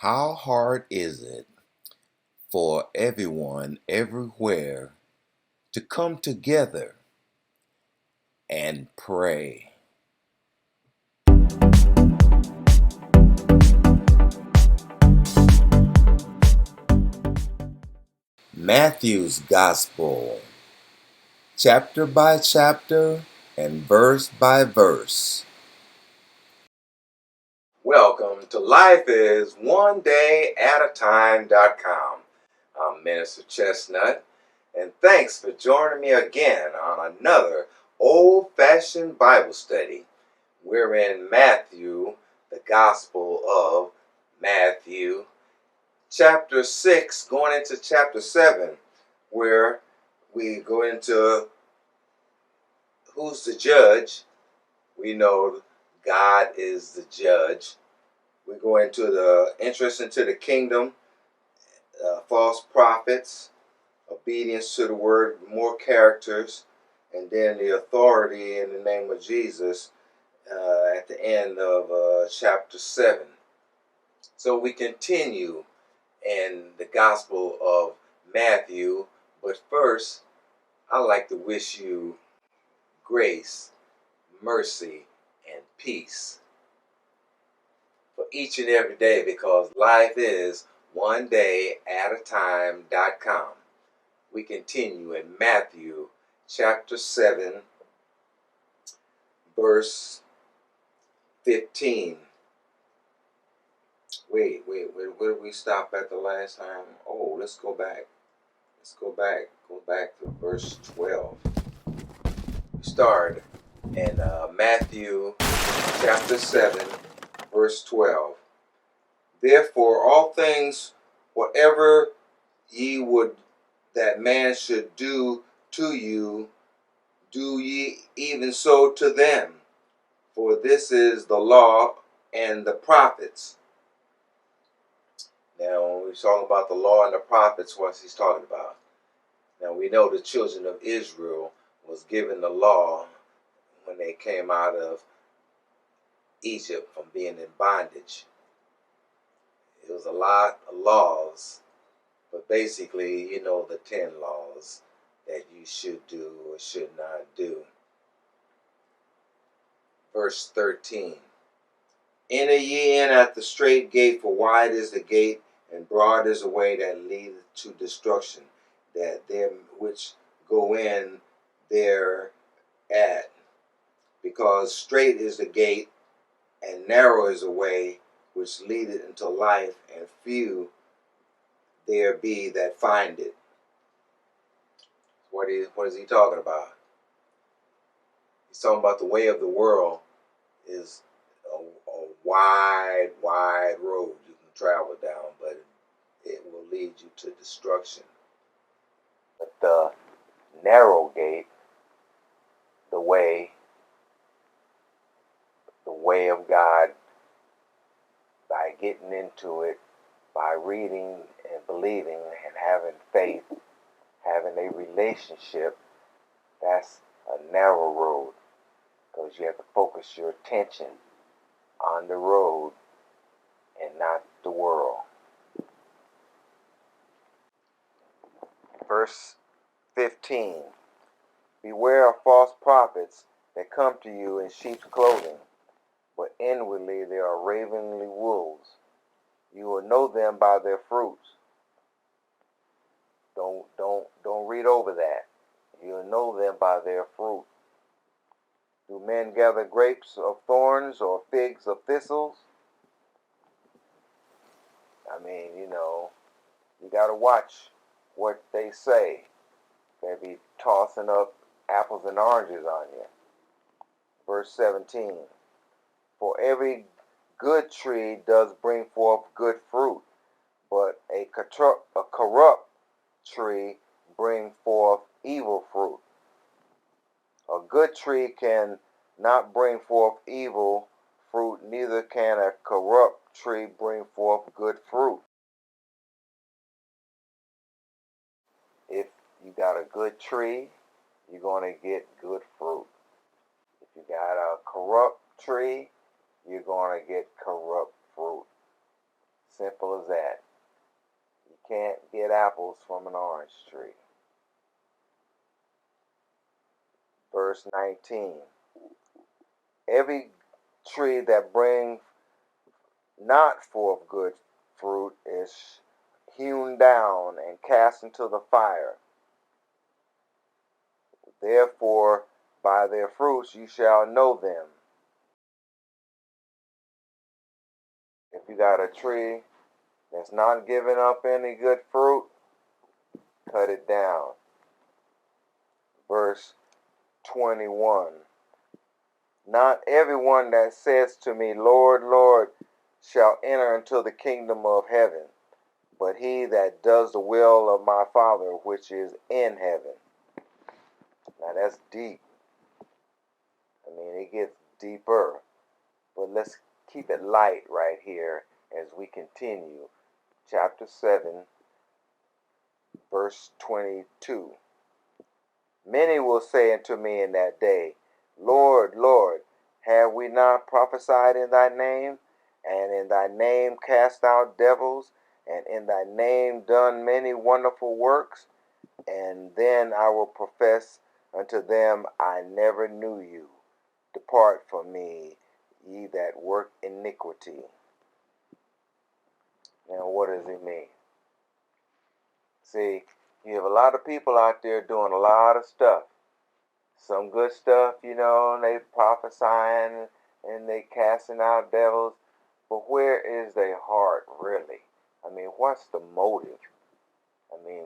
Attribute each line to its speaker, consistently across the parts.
Speaker 1: How hard is it for everyone everywhere to come together and pray? Matthew's Gospel, chapter by chapter and verse by verse. Welcome to Life is One Day at a Time.com. I'm Minister Chestnut, and thanks for joining me again on another old-fashioned Bible study. We're in Matthew, the Gospel of Matthew, chapter 6, going into chapter 7, where we go into who's the judge. We know God is the judge. We go into the interest into the kingdom, false prophets, obedience to the word, more characters, and then the authority in the name of Jesus at the end of chapter 7. So we continue in the Gospel of Matthew, but first, I'd like to wish you grace, mercy, and peace for each and every day, because life is one day at a time.com. We continue in Matthew chapter 7, verse 15. Wait, where did we stop at the last time? Oh, let's go back. Go back to verse 12. We start in Matthew chapter 7, verse 12. Therefore, all things, whatever ye would that man should do to you, do ye even so to them. For this is the law and the prophets. Now, when we're talking about the law and the prophets, what's he's talking about? Now, we know the children of Israel was given the law when they came out of Egypt from being in bondage. It was a lot of laws, but basically, you know, the 10 laws that you should do or should not do. Verse 13. Enter ye in at the strait gate, for wide is the gate, and broad is the way that leadeth to destruction, that them which go in thereat. Because strait is the gate, and narrow is the way which leadeth into life, and few there be that find it. What is he talking about? He's talking about the way of the world is a wide road you can travel down, but it will lead you to destruction. But the narrow gate, the way of God, by getting into it, by reading and believing and having faith, having a relationship, that's a narrow road, because you have to focus your attention on the road and not the world. Verse 15. Beware of false prophets that come to you in sheep's clothing, but inwardly they are ravening wolves. You will know them by their fruits. Don't read over that. You'll know them by their fruit. Do men gather grapes of thorns or figs of thistles? I mean, you got to watch what they say. They be tossing up apples and oranges on you. Verse 17. For every good tree does bring forth good fruit, but a corrupt tree bring forth evil fruit. A good tree can not bring forth evil fruit, neither can a corrupt tree bring forth good fruit. If you got a good tree, you're going to get good fruit. If you got a corrupt tree, you're going to get corrupt fruit. Simple as that. You can't get apples from an orange tree. Verse 19. Every tree that brings not forth good fruit is hewn down and cast into the fire. Therefore, by their fruits you shall know them. If you got a tree that's not giving up any good fruit, cut it down. Verse 21. Not everyone that says to me, Lord, Lord, shall enter into the kingdom of heaven, but he that does the will of my Father which is in heaven. Now that's deep. I mean, it gets deeper. But let's keep it light right here as we continue. Chapter 7, verse 22. Many will say unto me in that day, Lord, Lord, have we not prophesied in thy name, and in thy name cast out devils, and in thy name done many wonderful works? And then I will profess unto them, I never knew you. Depart from me, ye that work iniquity. Now, what does it mean? See, you have a lot of people out there doing a lot of stuff. Some good stuff, and they prophesying and they casting out devils. But where is their heart really? I mean, what's the motive? I mean,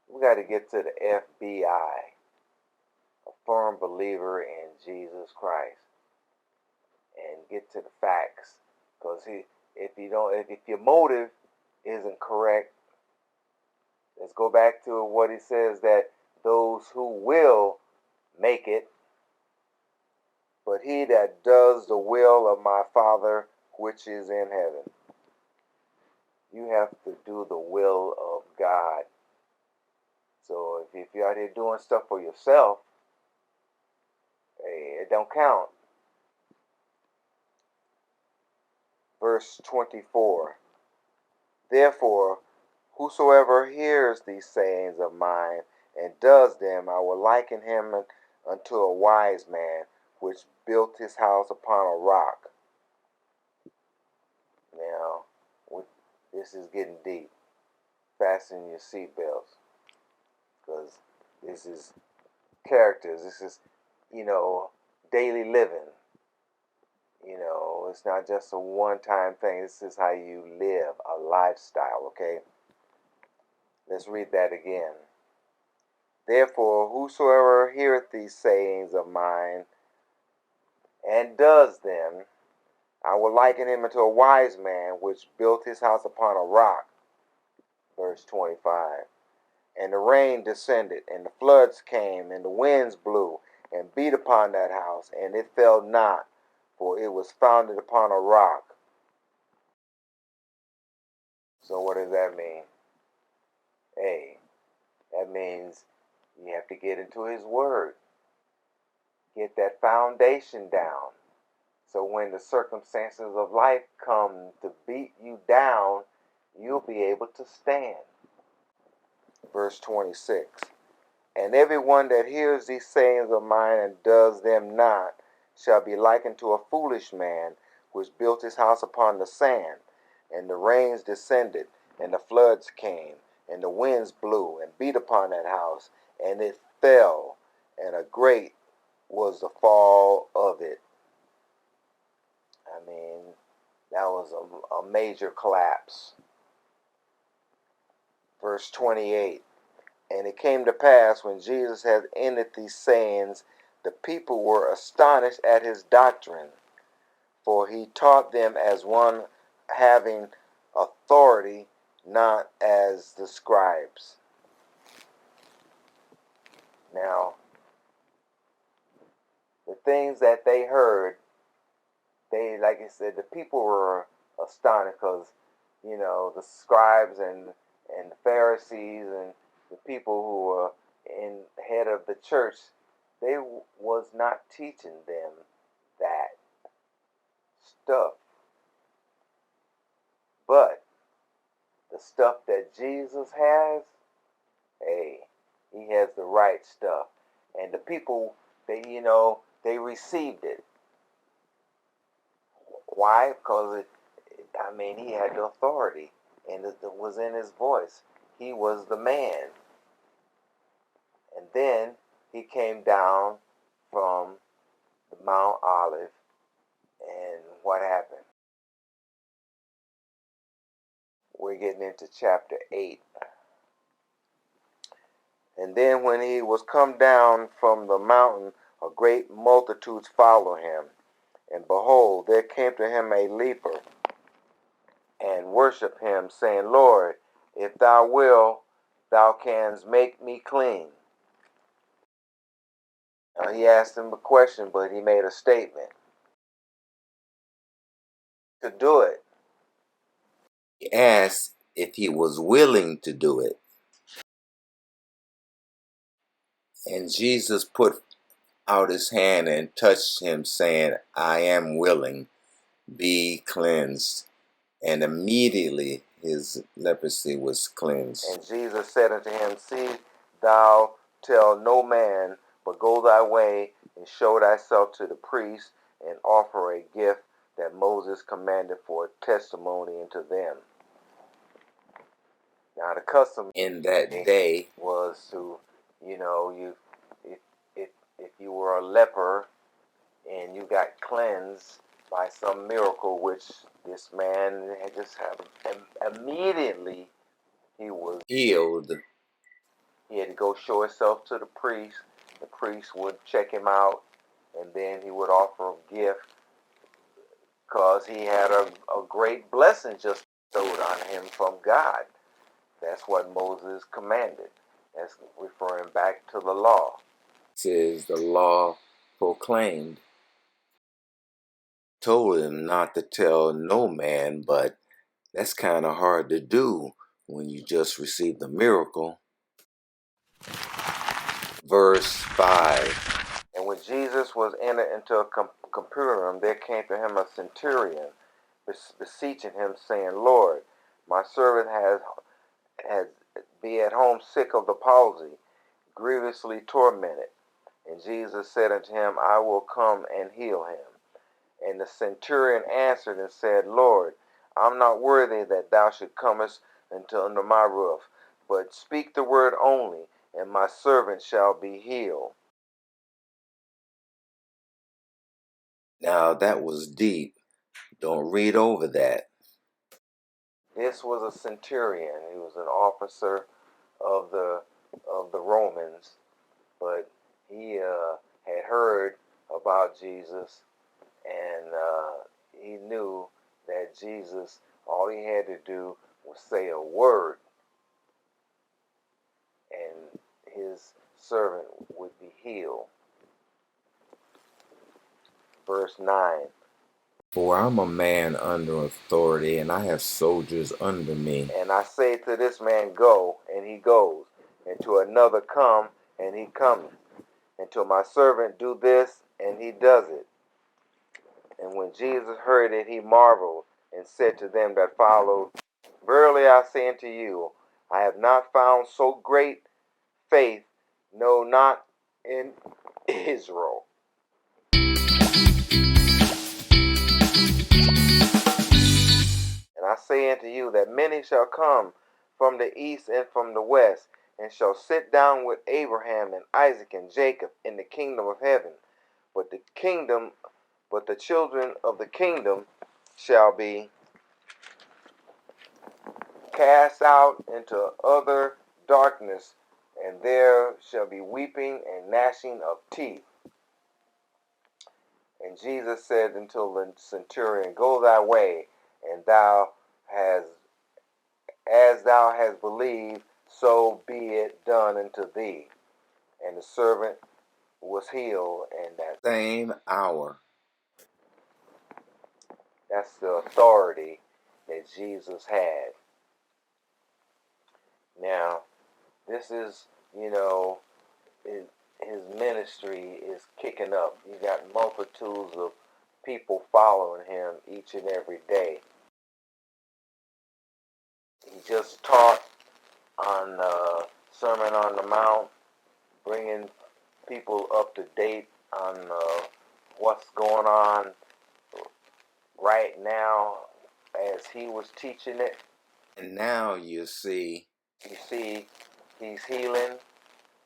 Speaker 1: we got to get to the FBI, a firm believer in Jesus Christ, and get to the facts. Because if your motive isn't correct, let's go back to what he says, that those who will make it, but he that does the will of my Father which is in heaven. You have to do the will of God. So if you're out here doing stuff for yourself, hey, it don't count. Verse 24. Therefore, whosoever hears these sayings of mine and does them, I will liken him unto a wise man which built his house upon a rock. Now, this is getting deep. Fasten your seatbelts, because this is characters. This is, daily living. It's not just a one-time thing. This is how you live, a lifestyle, okay? Let's read that again. Therefore, whosoever heareth these sayings of mine and does them, I will liken him unto a wise man which built his house upon a rock. Verse 25. And the rain descended, and the floods came, and the winds blew, and beat upon that house, and it fell not, for it was founded upon a rock. So what does that mean? Hey, that means you have to get into his word. Get that foundation down. So when the circumstances of life come to beat you down, you'll be able to stand. Verse 26. And everyone that hears these sayings of mine and does them not shall be likened to a foolish man which built his house upon the sand. And the rains descended, and the floods came, and the winds blew and beat upon that house, and it fell, and a great was the fall of it. I mean, that was a major collapse. Verse 28. And it came to pass, when Jesus had ended these sayings, the people were astonished at his doctrine, for he taught them as one having authority, not as the scribes. Now, the things that they heard, like I said, the people were astonished, because, the scribes and the Pharisees and the people who were in head of the church, they was not teaching them that stuff. But the stuff that Jesus has, hey, he has the right stuff. And the people, they received it. Why? Because he had the authority, and it was in his voice. He was the man. And then he came down from the Mount Olive, and what happened? We're getting into chapter 8. And then when he was come down from the mountain, a great multitudes followed him. And behold, there came to him a leper, and worshipped him, saying, Lord, if thou wilt, thou canst make me clean. Now, he asked him a question, but he made a statement. To do it. He asked if he was willing to do it. And Jesus put out his hand and touched him, saying, I am willing, be cleansed. And immediately his leprosy was cleansed. And Jesus said unto him, See, thou tell no man, but go thy way, and show thyself to the priest, and offer a gift that Moses commanded for a testimony unto them. Now the custom in that day was to, if you were a leper and you got cleansed by some miracle, which this man had just happened, immediately he was healed. He had to go show himself to the priest. The priest would check him out, and then he would offer a gift, because he had a great blessing just bestowed on him from God. That's what Moses commanded. That's referring back to the law. This is the law proclaimed. Told him not to tell no man, but that's kind of hard to do when you just received the miracle. Verse 5. And when Jesus was entered into a Capernaum, there came to him a centurion, beseeching him, saying, Lord, my servant has be at home sick of the palsy, grievously tormented. And Jesus said unto him, I will come and heal him. And the centurion answered and said, Lord, I'm not worthy that thou should comest under my roof, but speak the word only, and my servant shall be healed. Now that was deep. Don't read over that. This was a centurion. He was an officer of the Romans, but he had heard about Jesus, and he knew that Jesus, all he had to do was say a word, and his servant would be healed. Verse 9. For I'm a man under authority, and I have soldiers under me. And I say to this man, go, and he goes, and to another, come, and he cometh. And to my servant, do this, and he does it. And when Jesus heard it, he marveled, and said to them that followed, Verily I say unto you, I have not found so great faith, no, not in Israel. And I say unto you that many shall come from the east and from the west, and shall sit down with Abraham and Isaac and Jacob in the kingdom of heaven. But the children of the kingdom shall be cast out into utter darkness, and there shall be weeping and gnashing of teeth. And Jesus said unto the centurion, Go thy way, and as thou hast believed, so be it done unto thee. And the servant was healed in that same hour. That's the authority that Jesus had. Now, this is, his ministry is kicking up. You got multitudes of people following him each and every day.
Speaker 2: He just taught on Sermon on the Mount, bringing people up to date on what's going on right now as he was teaching it.
Speaker 1: And now you see
Speaker 2: he's healing.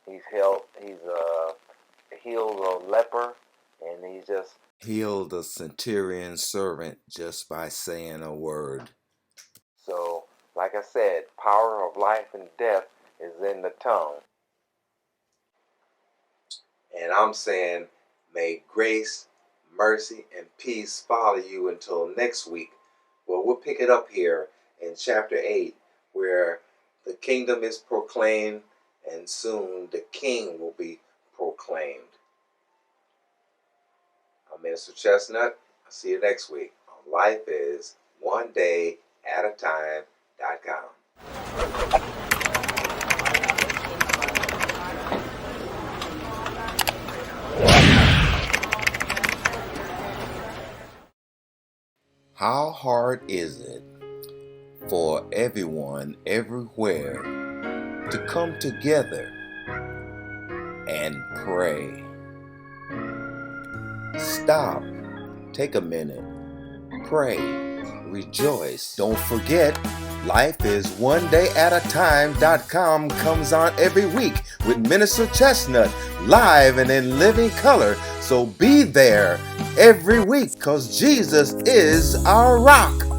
Speaker 2: He's healed a leper, and he just
Speaker 1: healed a centurion servant just by saying a word.
Speaker 2: so, like I said, power of life and death is in the tongue.
Speaker 1: And I'm saying, may grace, mercy, and peace follow you until next week. Well, we'll pick it up here in chapter 8, where the kingdom is proclaimed, and soon the king will be proclaimed. I'm Minister Chestnut. I'll see you next week on Life is One Day at a Time.com. How hard is it for everyone everywhere to come together and pray? Stop, take a minute, pray, rejoice. Don't forget, Life is One Day at a Time.com comes on every week with Minister Chestnut, live and in living color. So be there every week, because Jesus is our rock.